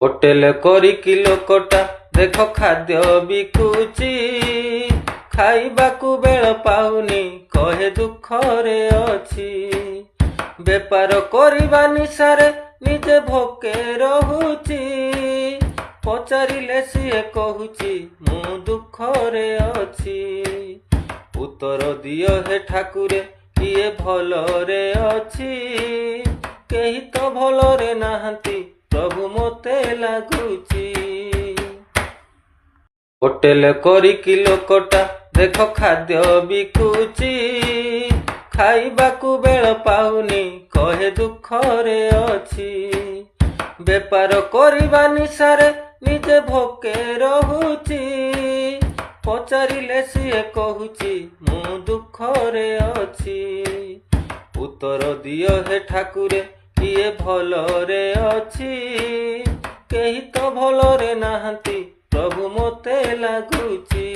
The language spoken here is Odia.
ହୋଟେଲ କରିକି ଲୋକଟା ଦେଖ ଖାଦ୍ୟ ବିକୁଛି, ଖାଇବାକୁ ବେଳ ପାଉନି କହେ ଦୁଃଖରେ ଅଛି। ବେପାର କରିବା ନିଶାରେ ନିଜେ ଭୋକେ ରହୁଛି, ପଚାରିଲେ ସିଏ କହୁଛି ମୁଁ ଦୁଃଖରେ ଅଛି। ଉତ୍ତର ଦିଅ ହେ ଠାକୁରେ କିଏ ଭଲରେ ଅଛି, କେହି ତ ଭଲରେ ନାହାନ୍ତି ପ୍ରଭୁ ମୋତେ ଲାଗୁଛି। ହୋଟେଲ କରିକି ଲୋକଟା ଦେଖ ଖାଦ୍ୟ ବିକୁଛି, ଖାଇବାକୁ ବେଳ ପାଉନି କହେ ଦୁଃଖରେ ଅଛି। ବେପାର କରିବା ନିଶାରେ ନିଜେ ଭୋକେ ରହୁଛି, ପଚାରିଲେ ସିଏ କହୁଛି ମୁଁ ଦୁଃଖରେ ଅଛି। ଉତ୍ତର ଦିଅ ହେ ଠାକୁରେ କିଏ ଭଲରେ ଅଛି, କେହି ତ ଭଲରେ ନାହାନ୍ତି ପ୍ରଭୁ ମୋତେ ଲାଗୁଛି।